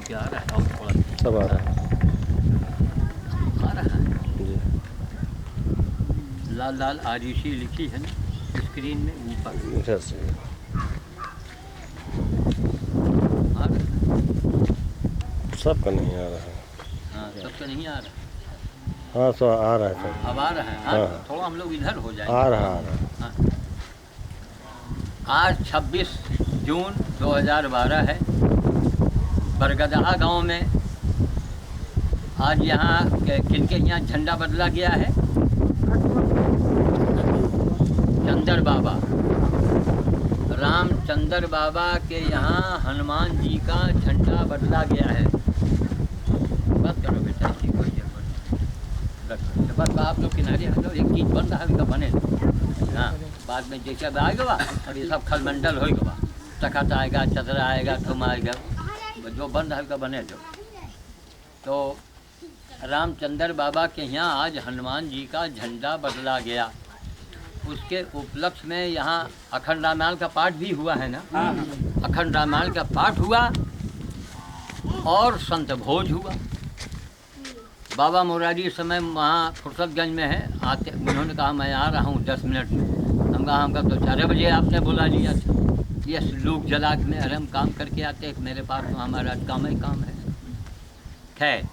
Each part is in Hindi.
क्या आ रहा है और थोड़ा सब आ रहा है आ रहा है। जी। लाल लाल आरिशी लिखी है ना स्क्रीन में ऊपर यस आ रहा है। सबका नहीं आ रहा है। हाँ सबका नहीं आ रहा। हाँ सब आ रहा है सब। अब आ रहा है। हाँ हाँ। थोड़ा हम लोग इधर हो जाएंगे। आ रहा है। हाँ। आज 26 जून 2012 है। बरगदहा गांव में आज यहाँ किनके यहाँ झंडा बदला गया है। चंदर बाबा रामचंद्र बाबा के यहाँ हनुमान जी का झंडा बदला गया है। बस करो बेटा इसकी कोई जरूरत बस आप लोग किनारे हटो। एक चीज़ बन रहा है का बने। हाँ बाद में जैसे आएगा और ये सब खलमंडल होगा तखत आएगा चदरा आएगा तुम आएगा जो बन रहा है का बने जो। तो रामचंद्र बाबा के यहाँ आज हनुमान जी का झंडा बदला गया। उसके उपलक्ष्य में यहाँ अखंड रामायण का पाठ भी हुआ है ना। अखंड रामायण का पाठ हुआ और संत भोज हुआ। बाबा मुरारी इस समय वहाँ फुर्सतगंज में है। आते उन्होंने कहा मैं आ रहा हूँ 10 मिनट में। हम कहा हमका तो 4 बजे आपने बुला लिया था। ये लोग जलाक में अरे हम काम करके आते हैं मेरे पास तो हमारा काम ही काम है। खैर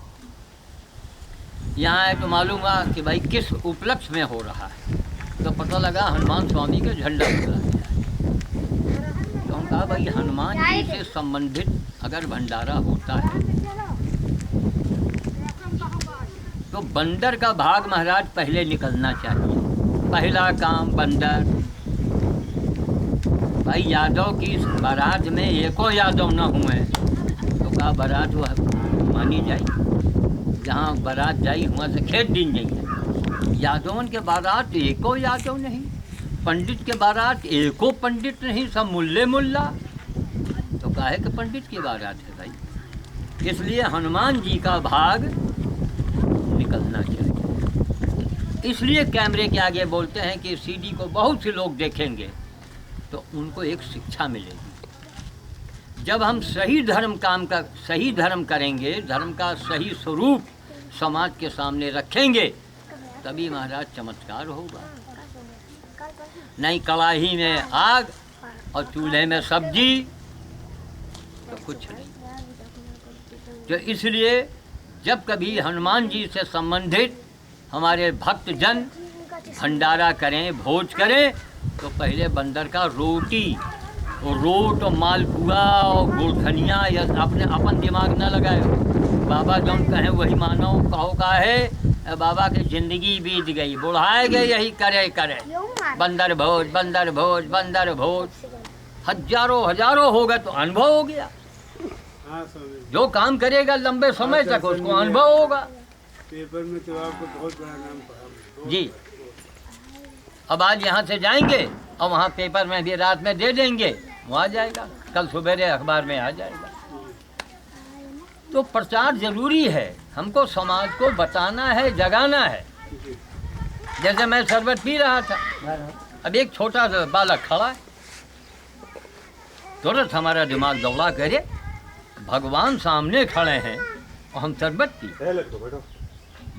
यहाँ है तो मालूम हुआ कि भाई किस उपलक्ष्य में हो रहा है। तो पता लगा हनुमान स्वामी का झंडा बदला गया है। तो हम कहा भाई हनुमान जी से संबंधित अगर भंडारा होता है तो बंदर का भाग महाराज पहले निकलना चाहिए। पहला काम बंदर। भाई यादव की बारात में एको यादव न हुए तो का बारात वो मानी जाए। जहाँ बारात जाई वहाँ से खेत दिन जाइए। यादवन के बारात एको यादव नहीं। पंडित के बारात एको पंडित नहीं। सब मुल्ले मुल्ला। तो काहे कि पंडित की बारात है भाई। इसलिए हनुमान जी का भाग निकलना चाहिए। इसलिए कैमरे के आगे बोलते हैं कि सीडी को बहुत से लोग देखेंगे तो उनको एक शिक्षा मिलेगी। जब हम सही धर्म करेंगे, धर्म का सही स्वरूप समाज के सामने रखेंगे तभी महाराज चमत्कार होगा। नहीं कड़ाही में आग और चूल्हे में सब्जी तो कुछ नहीं। तो इसलिए जब कभी हनुमान जी से संबंधित हमारे भक्तजन भंडारा करें भोज करें तो पहले बंदर का रोटी और रोट और मालपुआ और गुड़खनिया या अपन दिमाग न लगाए। बाबा जौन कहें वही मानो। कहो का है बाबा की जिंदगी बीत गई बुढ़ाए गए यही करे करे बंदर भोज बंदर भोज बंदर भोज। हजारों हो गए तो अनुभव हो गया। जो काम करेगा लंबे समय तक उसको अनुभव होगा। पेपर में तो आपको बहुत बड़ा नाम पढ़ा जी। अब आज यहाँ से जाएंगे और वहाँ पेपर में भी रात में दे देंगे वो आ जाएगा। कल सवेरे अखबार में आ जाएगा। तो प्रचार जरूरी है। हमको समाज को बताना है जगाना है। जैसे मैं शरबत पी रहा था अब एक छोटा सा बालक खड़ा है तुरंत हमारा दिमाग दौड़ा करे भगवान सामने खड़े हैं और हम शरबत पी।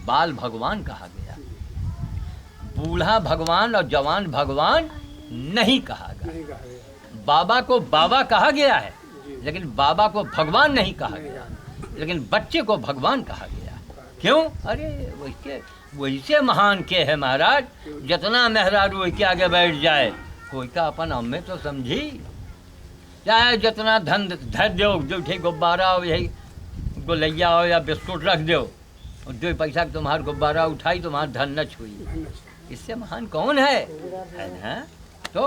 बाल भगवान कहा गया। बूढ़ा भगवान और जवान भगवान नहीं कहा गया। बाबा को बाबा कहा गया है लेकिन बाबा को भगवान नहीं कहा गया। लेकिन बच्चे को भगवान कहा गया। क्यों? अरे वैसे महान के है महाराज। जितना मेहरारू के आगे बैठ जाए कोई का अपन अम्मे तो समझी। चाहे जितना धन धर दो जो ठीक गुब्बारा हो यही गोलैया हो या बिस्कुट रख दो और 2 पैसा तुम्हारा गुब्बारा उठाई तुम्हारा धन न छुई। इससे महान कौन है ना। तो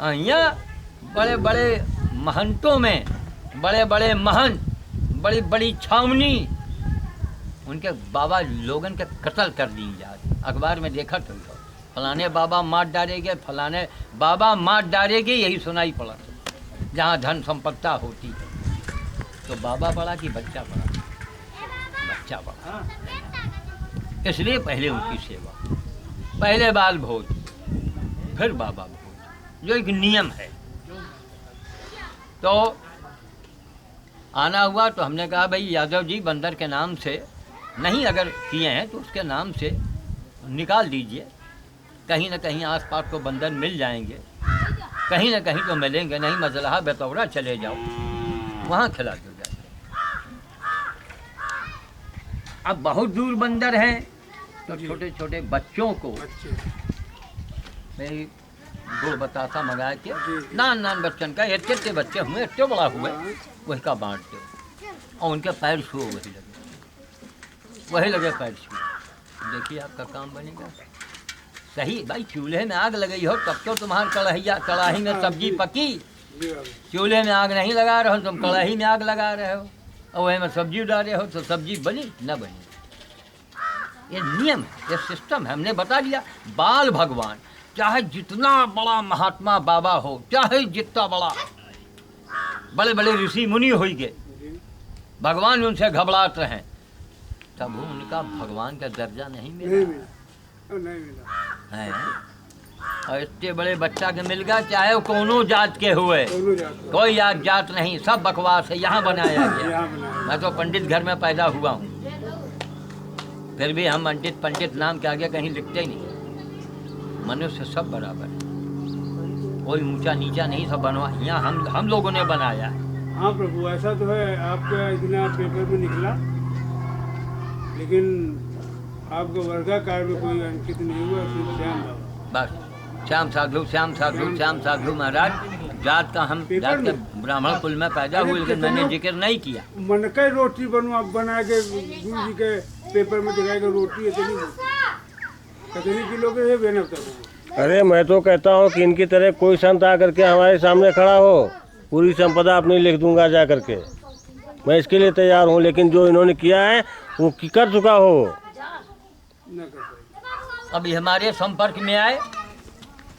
यहाँ बड़े बड़े महंतों में बड़े बड़े महंत बड़ी बड़ी छावनी उनके बाबा लोगन के कत्ल कर दी जाए। अखबार में देखा तो फलाने बाबा मार डालेंगे फलाने बाबा मार डालेंगे यही सुनाई पड़ा। जहाँ धन संपत्ता होती है तो बाबा बड़ा कि बच्चा बड़ा। बच्चा बड़ा। इसलिए पहले उनकी सेवा पहले बाल भोज फिर बाबा भोज जो एक नियम है। तो आना हुआ तो हमने कहा भाई यादव जी बंदर के नाम से नहीं अगर किए हैं तो उसके नाम से निकाल दीजिए, कहीं ना कहीं आसपास को बंदर मिल जाएंगे, कहीं ना कहीं तो मिलेंगे, नहीं मजलहा बेतौरा चले जाओ वहाँ खिला दो जाए। अब बहुत दूर बंदर हैं तो छोटे छोटे बच्चों को बच्चे भाई गुड़ बतासा मंगा के नान नान बच्चन का इतने बच्चे हुए इतने बड़ा हुए वही का बांट दो और उनके पैर छुओ वही लगे पैर छुओ, देखिए आपका काम बनेगा। सही भाई, चूल्हे में आग लगी हो तब तो तुम्हारी कढ़ाई में सब्जी पकी, जी बाबा। चूल्हे में आग नहीं लगा रहे हो तुम कढ़ाई में आग लगा रहे हो और वही में सब्जी डाले हो तो सब्जी बनी न बनी। ये नियम है, ये सिस्टम है, हमने बता दिया। बाल भगवान चाहे जितना बड़ा महात्मा बाबा हो, चाहे जितना बड़ा बड़े बड़े ऋषि मुनि हो गए, जी भगवान उनसे घबराते हैं तब उनका भगवान का दर्जा नहीं नहीं मिला मिला, नहीं मिला। है। और इतने बड़े बच्चा के मिल गया, चाहे वो कोनो जात के हुए, दोनों जाते कोई जात नहीं, सब बकवास है, यहाँ बनाया गया। यहाँ बनाया। मैं तो पंडित घर में पैदा हुआ हूँ, फिर भी हम पंडित नाम के आगे कहीं लिखते ही नहीं। मनुष्य सब बराबर है, कोई ऊंचा नीचा नहीं, सब बनवा यहाँ हम लोगों ने बनाया है। हाँ प्रभु, ऐसा तो है। आपका इतना पेपर में निकला, लेकिन आपका वर्गाकार में कोई अंकित नहीं हुआ, सिर्फ श्याम बाबा। बस श्याम साधु श्याम साधु श्याम साधु महाराज, जात का हम पेपर जात के में? ब्राह्मण कुल में पैदा हुए, लेकिन मैंने जिक्र नहीं किया। मन का ही रोटी बना के गुरु जी के पेपर में दिखाएगा, रोटी कितनी किलो के है बेन तक। अरे मैं तो कहता हूँ कि इनकी तरह कोई संत आकर के हमारे सामने खड़ा हो, पूरी संपदा अपनी लिख दूंगा जा करके, मैं इसके लिए तैयार हूँ। लेकिन जो इन्होंने किया है वो कर चुका हो। न कर पाए। अभी हमारे संपर्क में आए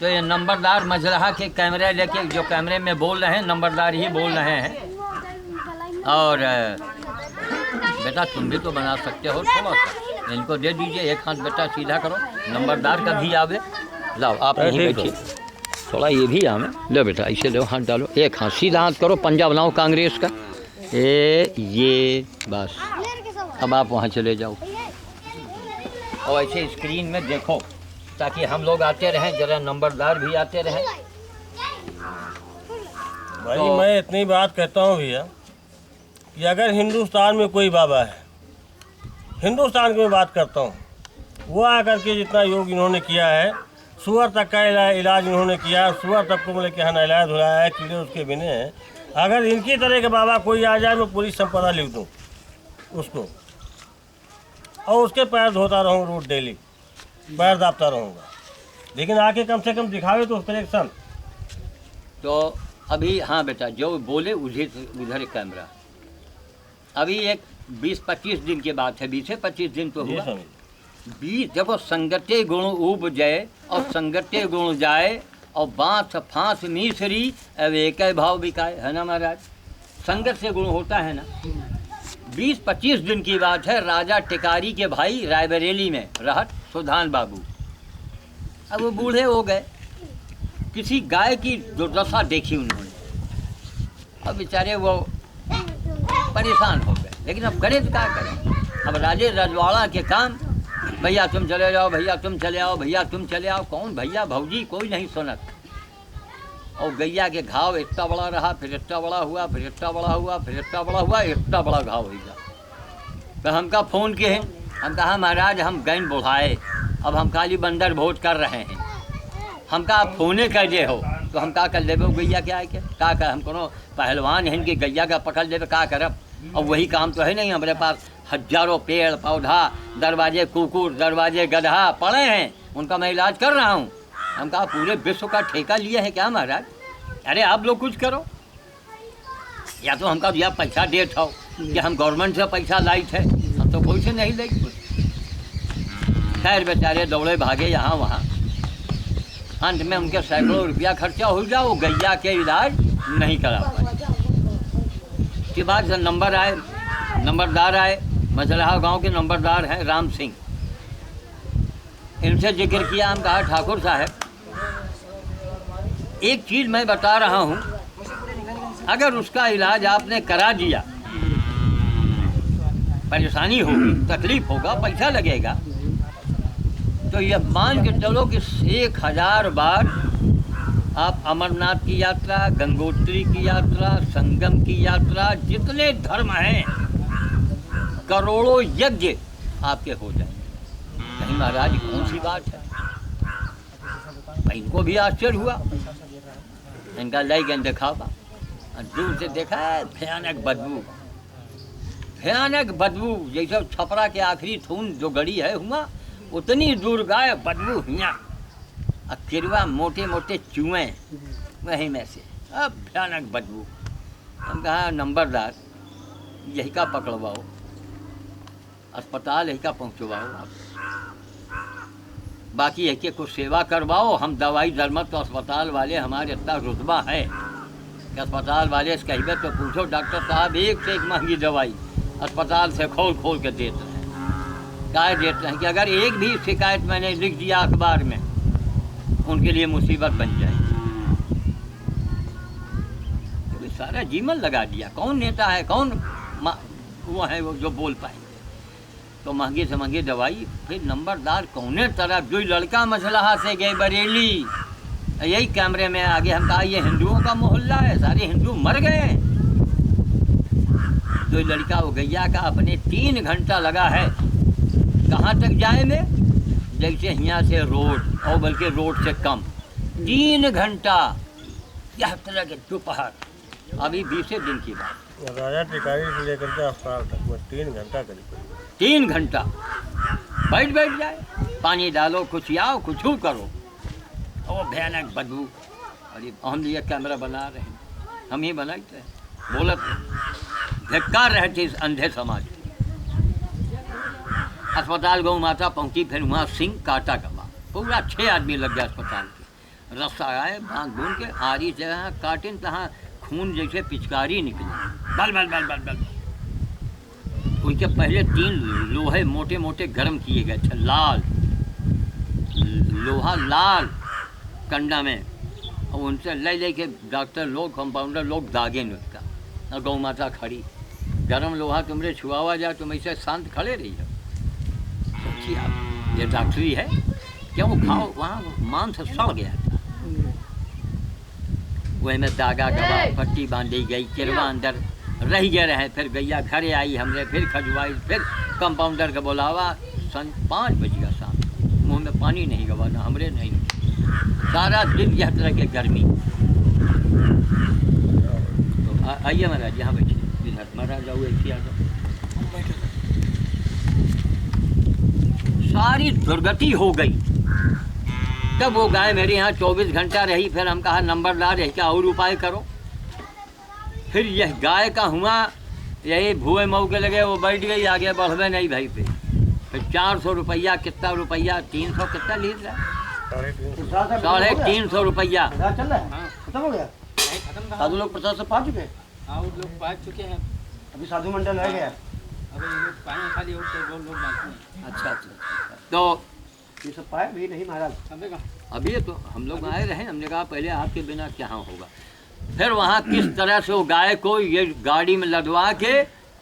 तो ये नंबरदार मजरहा के कैमरे लेके, जो कैमरे में बोल रहे हैं नंबरदार ही बोल रहे हैं। और बेटा तुम भी तो बना सकते हो, थोड़ा सा इनको दे दीजिए, एक हाथ बेटा सीधा करो, नंबरदार का भी आवे। लाओ आप नहीं ठीक है। बैठिए, थोड़ा ये भी आवे, लो बेटा ऐसे लो, हाथ डालो, एक हाथ सीधा हाथ करो, पंजा बनाओ कांग्रेस का, ये बस। अब आप वहाँ चले जाओ और ऐसे स्क्रीन में देखो ताकि हम लोग आते रहें, जरा नंबरदार भी आते रहें। भाई तो- मैं इतनी बात कहता हूँ भैया कि अगर हिंदुस्तान में कोई बाबा है, हिंदुस्तान की मैं बात करता हूँ, वो आकर के जितना योग इन्होंने किया है, सुअर तक का इलाज इन्होंने किया, सुअर तक को मतलब क्या नहलाया धुलाया है, कीड़े उसके बिने हैं। अगर इनकी तरह के बाबा कोई आ जाए, मैं पूरी संपदा लिख दूँ उसको और उसके पैर धोता रहूँ, रोज डेली पैर दापता रहूँगा। लेकिन आके कम से कम दिखावे तो उसका एक संत। तो अभी हाँ बेटा जो बोले उधर एक कैमरा, अभी एक 20-25 दिन की बात है, 20 से 25 दिन तो जी हुआ। स्वामी। 20 जब वो संगते गुण उब जाए और संगते गुण जाए और बाँस फांस मीसरी अब एक ही भाव बिकाए, है ना महाराज। संगत से गुण होता है ना। 20-25 दिन की बात है, राजा टिकारी के भाई रायबरेली में रहत सुधान बाबू, अब वो बूढ़े हो गए, किसी गाय की दुर्दशा देखी उन्होंने, अब बेचारे वो परेशान हो गए। लेकिन अब करें तो क्या करें, अब राजे रजवाड़ा के काम, भैया तुम चले जाओ, भैया तुम चले आओ, भैया तुम चले आओ, कौन भैया भौजी कोई नहीं सुनत। और गैया के घाव इतना बड़ा रहा, फिर इतना बड़ा हुआ, फिर इतना बड़ा हुआ, फिर इतना बड़ा हुआ, इतना बड़ा घाव हो गया। तो हमका फ़ोन किए हैं, हम कहा महाराज हम गैन बुढ़ाए, अब हम काली बंदर भोज कर रहे हैं, हमका आप फोने कर दे हो, तो हम का कर लेबे गैया के आए के का कर, हम कोनो पहलवान हैं कि गैया का पकड़ लेबे का करब। और वही काम तो है नहीं, हमारे पास हजारों पेड़ पौधा, दरवाजे कुकुर, दरवाजे गधा पड़े हैं, उनका मैं इलाज कर रहा हूँ। हम कहा पूरे विश्व का ठेका लिए है क्या महाराज, अरे आप लोग कुछ करो, या तो हमका दिया पैसा देत हो कि हम गवर्नमेंट से पैसा लाई थे, हम तो कोई से नहीं लाई। खैर बेचारे दौड़े भागे यहाँ वहाँ, अंत में उनके सैकड़ों रुपया खर्चा हो गया, वो गैया के इलाज नहीं करा पाए। उसके बाद जब नंबरदार आए, मजलहा गांव के नंबरदार हैं राम सिंह, इनसे जिक्र किया, हम कहा ठाकुर साहब एक चीज़ मैं बता रहा हूँ, अगर उसका इलाज आपने करा दिया परेशानी होगी, तकलीफ होगा, पैसा लगेगा, तो ये मान के चलो कि 1000 बार आप अमरनाथ की यात्रा, गंगोत्री की यात्रा, संगम की यात्रा, जितने धर्म हैं, करोड़ों यज्ञ आपके हो जाएंगे। कहीं महाराज कौन सी बात है? इनको भी आश्चर्य हुआ, इनका लाई गए दिखावा, दूर से देखा भयानक बदबू, भयानक बदबू, जैसे छपरा के आखिरी थून जो गड़ी है हुआ, उतनी दूर गाय बदबू हिया, और किरवा मोटे मोटे चूहे वहीं में से, अब भयानक बदबू। हम कहा नंबरदार यही का पकड़वाओ, अस्पताल यही का पहुँचवाओ, आप बाकी है कि कुछ सेवा करवाओ, हम दवाई दरमत तो अस्पताल वाले हमारे इतना रुतबा है कि अस्पताल वाले से कहिए तो पूछो डॉक्टर साहब एक से एक महंगी दवाई अस्पताल से खोल खोल के देते हैं। क्या देते हैं कि अगर एक भी शिकायत मैंने लिख दिया अखबार में, उनके लिए मुसीबत बन जाएगी। तो सारा जीवन लगा दिया, कौन नेता है, कौन वो है वो जो बोल पाएंगे। तो महंगी से महंगी दवाई, फिर नंबरदार कौने तरफ जो लड़का मसलहा से गए बरेली, यही कैमरे में आगे हम कहा ये हिंदुओं का मोहल्ला है, सारे हिंदू मर गए। जो लड़का वो गैया का अपने 3 घंटा लगा है, कहाँ तक जाए में, जैसे यहाँ से रोड और बल्कि रोड से कम, 3 घंटा, यह तरह के दोपहर, अभी 20 दिन की बात। राजा टिकारी से लेकर के अस्पताल तक में 3 घंटा करीब, 3 घंटा बैठ जाए, पानी डालो, कुछ आओ, कुछ करो, और भयानक बदबू। अरे हम ये कैमरा बना रहे हैं, हम ही बनाते हैं, बोलत धिक्कार रहते इस अंधे समाज। अस्पताल गौ माता पहुंची, फिर वहाँ सिंह काटा गवा, पूरा 6 आदमी लग गया अस्पताल के, रस्सा आए बांध बूंद के, आरी जगह काटे तहाँ खून जैसे पिचकारी निकली, बल बल बल बल बल। उनके पहले 3 लोहे मोटे मोटे गर्म किए गए थे, लाल लोहा लाल कंडा में, और उनसे ले के डॉक्टर लोग, कंपाउंडर लोग दागे न उसका, और गौ माता खड़ी, गर्म लोहा तुमरे छुआवा जाए, तुम ऐसे शांत खड़े रही हो। सोचिए आप, ये डॉक्टरी है क्या? वो खाओ, वहाँ मांस सड़ गया था, वही में दागा गवा, पट्टी बांधी गई, किरवा अंदर रह गए रहे। फिर गैया घरे आई, हमने फिर खजवाई, फिर कंपाउंडर का बुलावा, 5 बज गया शाम, मुँह में पानी नहीं गवा ना हमरे नहीं, सारा दिन यह तरह के गर्मी। तो आइए महाराज यहाँ बैठिए, इधर महाराज जाओ, ऐसी आ जाओ। सारी दुर्गति हो गई। तब वो गाय मेरे यहाँ 24 घंटा रही। फिर हम कहा नंबरदार यही क्या और उपाय करो। फिर यह गाय का हुआ, यही भूए मऊ के लगे, वो बैठ गई, आगे बढ़वे नहीं भाई पे। फिर 400 रुपया, कितना रुपया, 300 कितना लीटर है, 350 रुपया। चल रहा है, खत्म हो गया। साधु लोग प्रसाद से पा चुके हैं। हाँ, वो लोग पा चुके हैं, अभी साधु मंडल रह गया। अभी ये लोग पाए खाली, और तो 2 लोग बाकी हैं। अच्छा, तो ये सब पाए भी नहीं महाराज। अभी तो हम लोग आए रहे, हमने कहा पहले आपके बिना क्या होगा। फिर वहाँ किस तरह से वो गाय को ये गाड़ी में लदवा के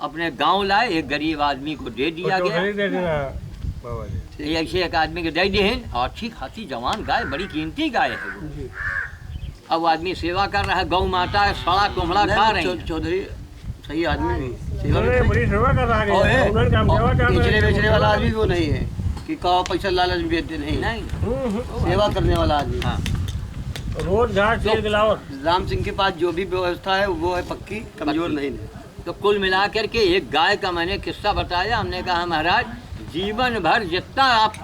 अपने गांव लाए, एक गरीब आदमी को दे दिया गया। ऐसे एक आदमी को दे दिए, और अच्छी खासी जवान गाय, बड़ी कीमती गाय है वो। अब आदमी सेवा कर रहा है, गौ माता है, सड़ा कुम्हड़ा खा रहे हैं। चौधरी सही आदमी भी बड़ी सेवा कर रहा है, बेचने बेचने वाला आदमी वो नहीं है कि कहो पैसा लालच में बेचते नहीं, सेवा करने वाला आदमी। हाँ, रोज घाट चीर के लाओ। राम सिंह के पास जो भी व्यवस्था है वो है पक्की, कमजोर नहीं है। तो कुल मिलाकर के एक गाय का मैंने किस्सा बताया। हमने कहा महाराज जीवन भर जितना आप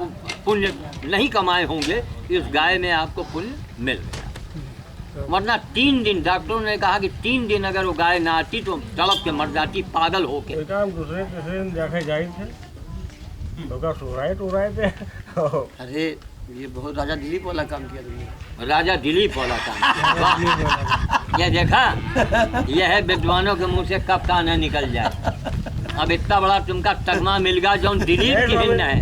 पुण्य नहीं कमाए होंगे, इस गाय में आपको पुण्य मिल गया। वरना 3 दिन, डॉक्टरों ने कहा कि 3 दिन अगर वो गाय ना आती तो तड़प के मर जाती, पागल होके। हम दूसरे तीसरे दिन जाके जाए थे, तो सो रहे थे। अरे ये बहुत राजा दिलीप वाला काम किया तुमने। राजा दिलीप वाला काम। ये देखा, यह है विद्वानों के मुंह से कब का न निकल जाए। अब इतना बड़ा तुमका तगमा मिल गया जो दिलीप की हिंद है।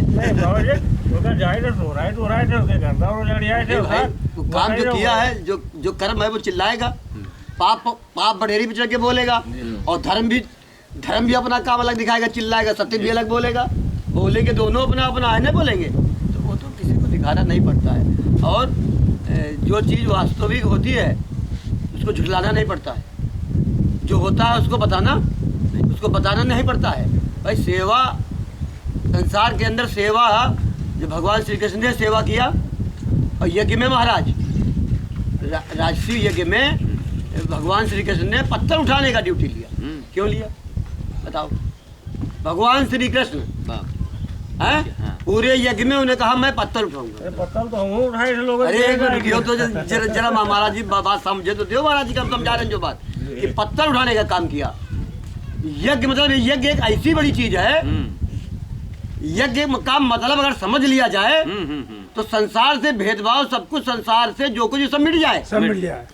तो काम जो किया है, जो कर्म है वो चिल्लाएगा, पाप बड़ेरी पे चढ़ के बोलेगा, और धर्म भी धर्म भी अपना काम अलग दिखाएगा, चिल्लाएगा, सत्य भी अलग बोलेगा, बोलेंगे दोनों अपना अपना है ना बोलेंगे, तो वो तो किसी को दिखाना नहीं पड़ता है। और जो चीज़ वास्तविक होती है उसको झुठलाना नहीं पड़ता है, जो होता है उसको बताना नहीं पड़ता है। भाई सेवा, संसार के अंदर सेवा, जो भगवान श्री कृष्ण ने सेवा किया, और यज्ञ में महाराज राजसी यज्ञ में भगवान श्री कृष्ण ने पत्थर उठाने का ड्यूटी लिया। क्यों लिया बताओ? भगवान श्री कृष्ण हैं पूरे यज्ञ में उन्हें कहा मैं पत्थर उठाऊंगा। पत्थल तो हम उठाए थे लोगों अरे रुकियो तो जरा महाराज जी बात समझे तो दो, महाराज जी का हम समझा रहे हैं जो बात कि पत्थर उठाने का काम किया। यज्ञ मतलब यज्ञ एक ऐसी बड़ी चीज है, यज्ञ का मतलब अगर समझ लिया जाए तो संसार से भेदभाव, सब कुछ संसार से जो कुछ सब मिट जाए, सब मिल जाए,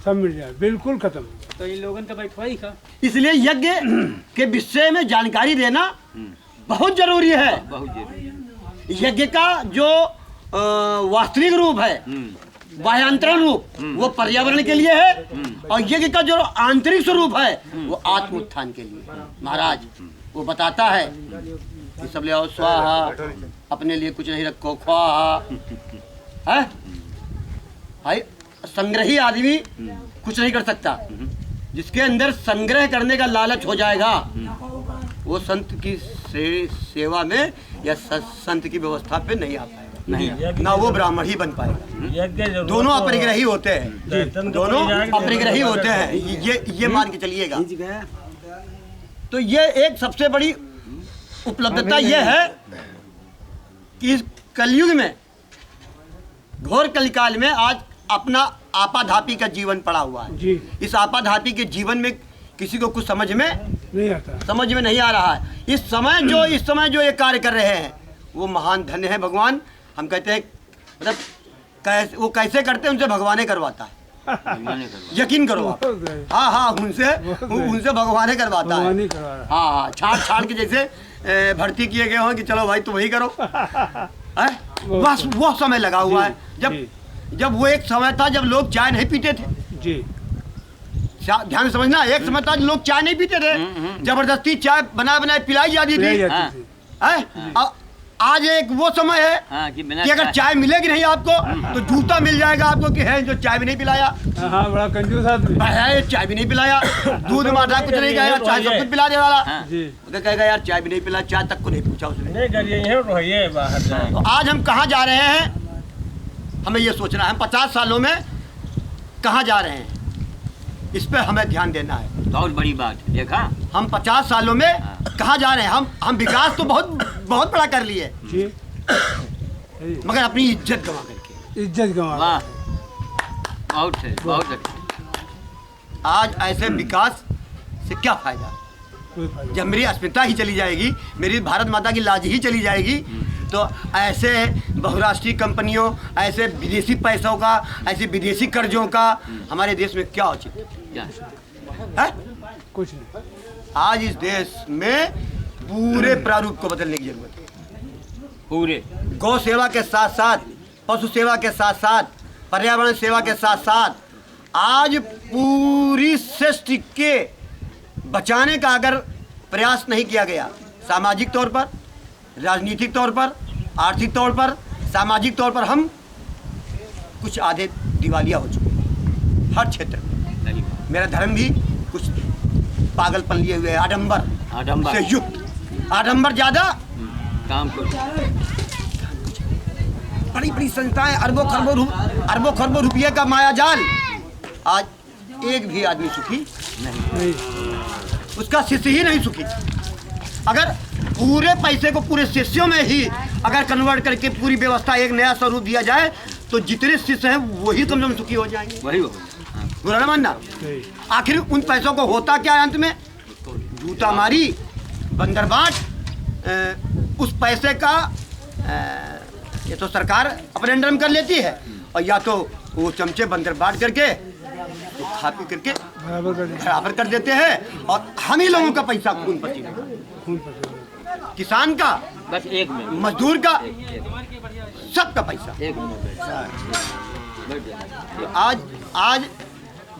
सब मिल जाए, बिल्कुल खत्म। तो इन लोगों का बैठवाई का इसलिए यज्ञ के विषय में जानकारी देना बहुत जरूरी है। बहुत जरूरी। यज्ञ का जो वास्तविक रूप है, बाह्यांतरण रूप, वो पर्यावरण के लिए है, और यज्ञ का जो आंतरिक स्वरूप है वो आत्म उत्थान के लिए। महाराज वो बताता है कि सब ले आओ स्वाहा, अपने लिए कुछ नहीं रखो ख्वाहा, है भाई। संग्रही आदमी कुछ नहीं कर सकता, जिसके अंदर संग्रह करने का लालच हो जाएगा वो संत की सेवा में या संत की व्यवस्था पे नहीं आ पाएगा, नहीं ना वो ब्राह्मण ही बन पाएगा। दोनों अपरिग्रही होते हैं, दोनों अपरिग्रही होते हैं, ये मान के चलिएगा। तो ये एक सबसे बड़ी उपलब्धता ये है कि इस कलयुग में, घोर कलिकाल में आज अपना आपाधापी का जीवन पड़ा हुआ है जी। इस आपाधापी के जीवन में किसी को कुछ समझ में नहीं आ रहा है। इस समय जो ये कार्य कर रहे हैं वो महान धन्य है भगवान। हम कहते हैं मतलब वो कैसे करते हैं, उनसे भगवान करवाता है। यकीन करो आप, हाँ उनसे भगवान करवाता है। हाँ छाड़ के जैसे भर्ती किए गए हो कि चलो भाई तुम वही करो। बस वो समय लगा हुआ है। जब वो एक समय था जब लोग चाय नहीं पीते थे जी, ध्यान समझना, एक समय था लोग चाय नहीं पीते थे, जबरदस्ती चाय बनाए पिलाई जाती थी। आज एक वो समय है कि अगर चाय मिलेगी नहीं आपको तो जूता मिल जाएगा आपको कि है जो चाय भी नहीं पिलाया। हाँ, बड़ा कंजूस आदमी है, चाय भी नहीं पिलाया, दूध माठा कुछ नहीं खाया, चाय सब कुछ पिला दे वाला। तो कहेगा यार चाय भी नहीं पिलाया, चाय तक को नहीं पूछा उसने। तो आज हम कहाँ जा रहे हैं, हमें ये सोचना है 50 सालों में कहाँ जा रहे हैं, इस पे हमें ध्यान देना है। बहुत बड़ी बात है, देखा हम 50 सालों में कहाँ जा रहे हैं। हम विकास तो बहुत बड़ा कर लिए जी, मगर अपनी इज्जत गंवा वाह, बहुत है, बहुत अच्छा। आज ऐसे विकास से क्या फायदा जब मेरी अस्मिता ही चली जाएगी, मेरी भारत माता की लाज ही चली जाएगी। तो ऐसे बहुराष्ट्रीय कंपनियों, ऐसे विदेशी पैसों का, ऐसे विदेशी कर्जों का हमारे देश में क्या औचित्य है? कुछ नहीं। आज इस देश में पूरे प्रारूप को बदलने की जरूरत है। पूरे गौ सेवा के साथ साथ, पशु सेवा के साथ साथ, पर्यावरण सेवा के साथ साथ आज पूरी सृष्टि के बचाने का अगर प्रयास नहीं किया गया, सामाजिक तौर पर, राजनीतिक तौर पर, आर्थिक तौर पर, सामाजिक तौर पर हम कुछ आधे दिवालिया हो चुके हैं हर क्षेत्र में। मेरा धर्म भी कुछ पागलपन लिए हुए है, आडंबर से युक्त, आडंबर ज्यादा, काम को बड़ी बड़ी संस्थाएं, अरबों खरबों रुपये का माया जाल। आज एक भी आदमी सुखी नहीं, उसका शिष्य ही नहीं सुखी। अगर पूरे पैसे को पूरे शिष्यों में ही अगर कन्वर्ट करके पूरी व्यवस्था एक नया स्वरूप दिया जाए तो जितने शिष्य हैं वही कम से कम सुखी हो जाएंगे। वही हो, बुरा ना मानना। आखिर उन पैसों को होता क्या है अंत में? जूता मारी, बंदर बाट। उस पैसे का ये तो सरकार अपने अंडर में कर लेती है, और या तो वो चमचे बंदर बाट करके तो खा पी करके बराबर कर देते हैं, और हम ही लोगों का पैसा खून पसीना, किसान का, बस एक मिनट, मजदूर का, सबका पैसा। एक मिनट। तो आज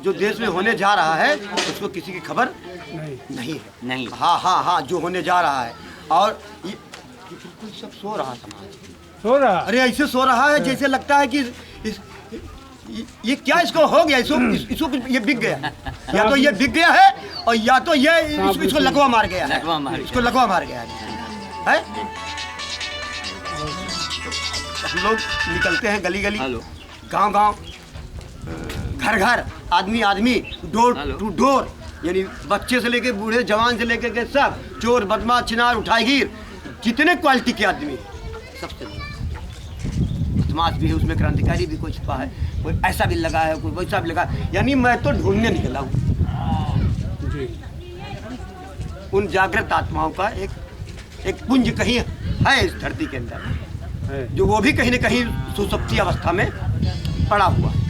जो देश में होने जा रहा है उसको किसी की खबर नहीं नहीं है। नहीं। हाँ हाँ हाँ, जो होने जा रहा है। और ये बिल्कुल सब सो रहा समाज। सो रहा। अरे ऐसे सो रहा है जैसे लगता है कि ये क्या इसको हो गया, इसको ये बिक गया, या तो ये बिक गया है और या तो ये इसको लकवा मार गया है, लकवा मार इसको लकवा मार गया है? हम लोग निकलते हैं गली गली, हेलो। गांव गांव, घर घर, आदमी आदमी, डोर हेलो। टू डोर, यानी बच्चे से लेके बूढ़े जवान से लेके के सब, चोर बदमाश चिनार उठाईगीर, जितने क्वालिटी के आदमी सबसे बदमाश भी है उसमें, क्रांतिकारी भी कोई छुपा है, कोई ऐसा भी लगा है, कोई वैसा भी लगा है। यानी मैं तो ढूंढने निकला हूँ जी। उन जागृत आत्माओं का एक पुंज कहीं है इस धरती के अंदर, है। जो वो भी कहीं न कहीं सुसुप्ति अवस्था में पड़ा हुआ है।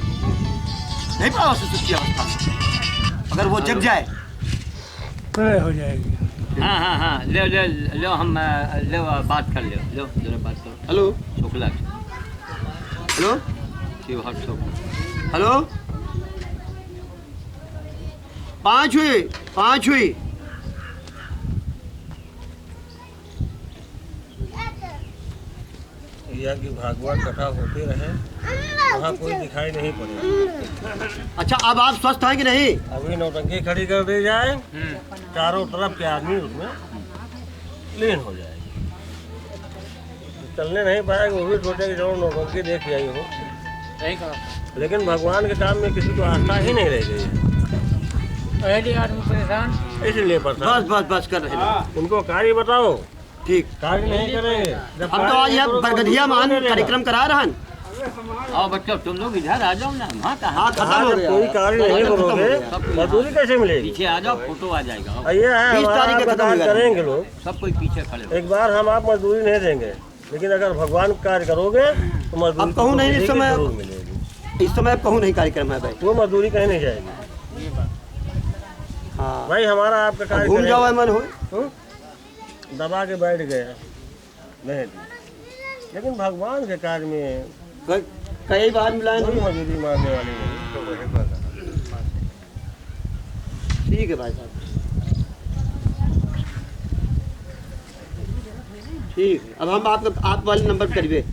नहीं पड़ा हुआ सुसुप्ति अवस्था में, अगर वो जग जाए प्रलय हो जाएगी। हाँ हाँ हाँ, लो हम लो बात कर लो जरा बात करो। हेलो शुक्ला हेलो शिव हट शुक्ला। हेलो, 5 हुई। या कि भागवत कथा होते रहे, वहाँ कोई दिखाई नहीं पड़ेगा। अच्छा, अब आप स्वस्थ हैं कि नहीं? अभी नौटंकी खड़ी कर दी जाए, चारों तरफ के आदमी उसमें लीन हो जाएगी, चलने नहीं पाएगा। वो भी सोचे कि चलो नौटंकी देख आई हो, सही कहा। लेकिन भगवान के काम में किसी को आस्था ही नहीं रह गई है, पहले आदमी परेशान। इसलिए परेशान। बस कर रहे हैं। उनको कार्य बताओ, ठीक, कार्य नहीं करेंगे। जब हम तो आज कार्य यहाँ करोगे तो बरगधिया महान मिलेगा। कार्यक्रम करा रहे हैं। आओ बच्चों, तुम लोग इधर आ जाओ ना। वहाँ कहाँ हाँ, खत्म हाँ, हो जब गया। कोई कार्य नहीं खत्म हो करोगे गया। मजदूरी कैसे मिलेगी? पीछे आ जाओ, फोटो आ जाएगा। आओ। और ये है 20 हमारा तारीख को आपका खत्म हो कार्य जाएगा। करेंगे लोग, सब कोई पीछे खड़े हो। एक बार हम आप मजदूरी नहीं देंगे, लेकिन अगर भगवान कार्य करोगे तो मजदूरी अब कहूँ नहीं, इस मिलेगी, समय- जरूर मिलेगी। इस समय कहूँ नहीं कार्यक्रम है भाई। वो मजदूरी कहीं नहीं जाएगी। हाँ, भाई हमारा आपका कार्य घूम जाओ करेंगे। मन हो। हम्म? दबा के बैठ गया नहीं दी। लेकिन भगवान के कार्य में कई बार मिलाए कोई नहीं। मजदूरी मारने वाली नहीं। ठीक है भाई साहब, ठीक है। अब हम आप वाले नंबर पर करिए।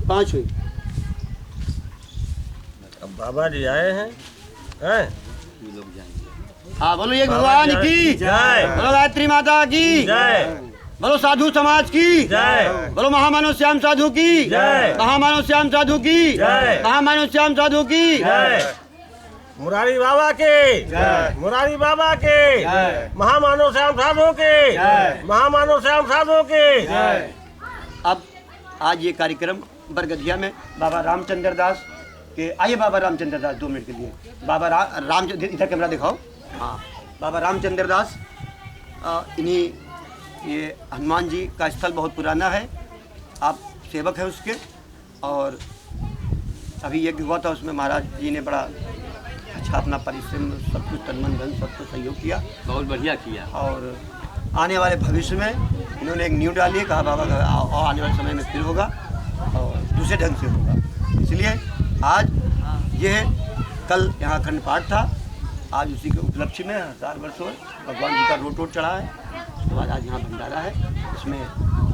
5 हुई। अब बाबा जी आए हैं, हैं? ये लोग जाएंगे। हाँ, बोलो एक बाबा भगवान जय- की जय। बोलो गायत्री माता की जय बोलो साधु समाज की जय। बोलो महामानव श्याम साधु की जय। महामानव श्याम साधु की जय। महामानव श्याम साधु की जय। मुरारी बाबा के जय। मुरारी बाबा के जय। महामानव श्याम साधु के जय। महामानव श्याम साधु के। अब आज ये कार्यक्रम बरगधिया में बाबा रामचंद्र दास के, आइए बाबा रामचंद्र दास 2 मिनट के लिए। बाबा राम इधर कैमरा दिखाओ। हाँ, बाबा रामचंद्र दास, इन्हीं, ये हनुमान जी का स्थल बहुत पुराना है, आप सेवक हैं उसके, और अभी यज्ञ हुआ था उसमें महाराज जी ने बड़ा अच्छा अपना परिश्रम, सब कुछ तन मन धन सब कुछ सहयोग किया, बहुत बढ़िया किया। और आने वाले भविष्य में इन्होंने एक नींव डाली है, कहा बाबा और आने वाले समय में फिर होगा और दूसरे ढंग से होगा। इसलिए आज ये कल यहाँ अखंड पाठ था, आज उसी के उपलक्ष्य में 1000 वर्ष हो भगवान जी का रोट चढ़ा है। उसके बाद आज यहाँ भंडारा है, इसमें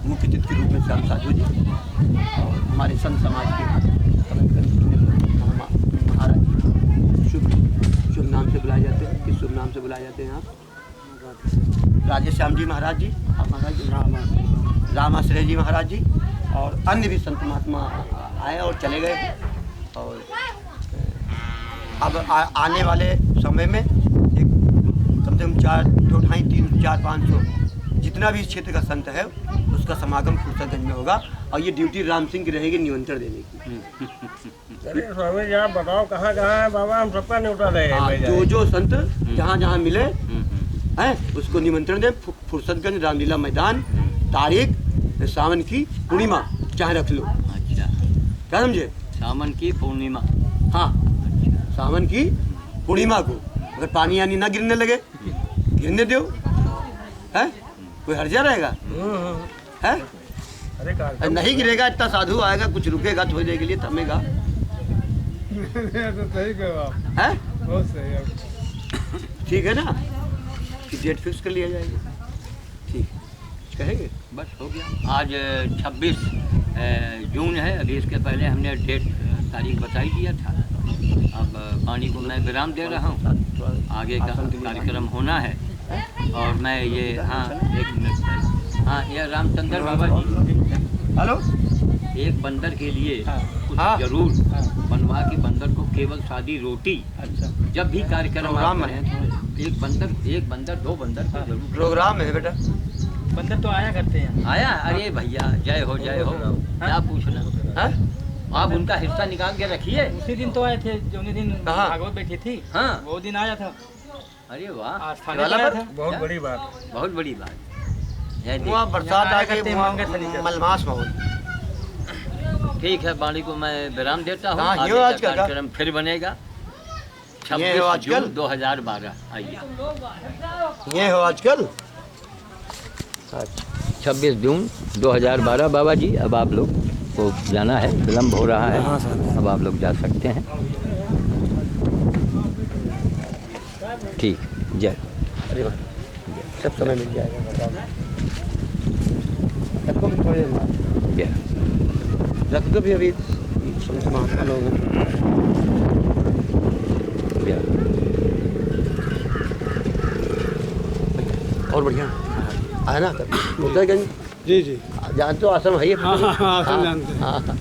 मुख्य अतिथि के रूप में श्याम साधु जी और हमारे संत समाज के महाराज जी शुभ नाम से बुलाए जाते हैं। किस शुभ नाम से बुलाए जाते हैं आप? राधे श्याम जी महाराज जी, आप महाराज जी रामाश्रय जी महाराज जी, और अन्य भी संत महात्मा आए और चले गए हैं। और अब आने वाले समय में एक कम से कम 4, 2, 2.5, 3, 4, 500 जितना भी इस क्षेत्र का संत है उसका समागम फुर्सतगंज में होगा, और ये ड्यूटी राम सिंह की रहेगी निमंत्रण देने की। अरे स्वामी जी आप बताओ कहाँ कहाँ है बाबा, हम सबका न्योता रहे हाँ, जो संत जहाँ जहाँ मिले हैं उसको निमंत्रण दें। फुर्सतगंज रामलीला मैदान, तारीख सावन की पूर्णिमा चाहे रख लो। अच्छा, क्या समझे? सावन की पूर्णिमा। हाँ, सावन की पूर्णिमा को अगर पानी यानी ना गिरने लगे, गिरने दो, है कोई हर्जा रहेगा है? अरे कार्य नहीं गिरेगा, इतना साधु आएगा, कुछ रुकेगा थोड़ी देर के लिए, थमेगा, तो सही कहो आप, है? बहुत सही आप ठीक है ना कि डेट फिक्स कर लिया जाएगा। ठीक कहेंगे बस हो गया। आज 26 जून है। अभी इसके पहले हमने डेट तारीख बताई दिया था। अब पानी को मैं विराम दे रहा हूँ, आगे का कार्यक्रम होना है। और मैं ये हाँ एक मिनट, हाँ ये रामचंद्र बाबा जी, हेलो एक बंदर के लिए कुछ हाँ। जरूर बनवा के बंदर को केवल सादी रोटी, अच्छा जब भी कार्यक्रम आप प्रोग्राम करें, एक बंदर दो बंदर को जरूर। प्रोग्राम है बेटा। बंदर तो आया करते हैं। आया? अरे भैया जय हो क्या पूछना। हाँ? आप उनका हिस्सा निकाल के रखिए। उसी दिन तो आए थे जो दिन कहाँ? भागवत बैठी थी, हाँ वो दिन आया था। अरे वाह, आज थाने पे आया था। बहुत बड़ी बात। बहुत बड़ी बात। जय वहाँ देव। बरसात यहाँ आ आया गई, करते हैं वहाँ मंगल शनिचर। मलमास माहौल। ठीक है, वाणी को मैं विराम देता हूँ। हाँ, ये आगे का आजकल का। कार्यक्रम फिर बनेगा ये हो 26 आजकल। जून 2012। आइए, ये हो आजकल। 26 जून 2012 बाबा जी। अब आप लोग को जाना है, विलम्ब हो रहा है, अब आप लोग जा सकते हैं। ठीक, जय। अरे वाह, सब समय मिल जाएगा। सबको भी थोड़े जय। रख दो भी अभी महात्मा लोग हैं। जय। और बढ़िया है ना। उदयगंज जी जी जानते हो आश्रम है ये। हाँ हाँ हाँ, आश्रम जानते हैं। हाँ,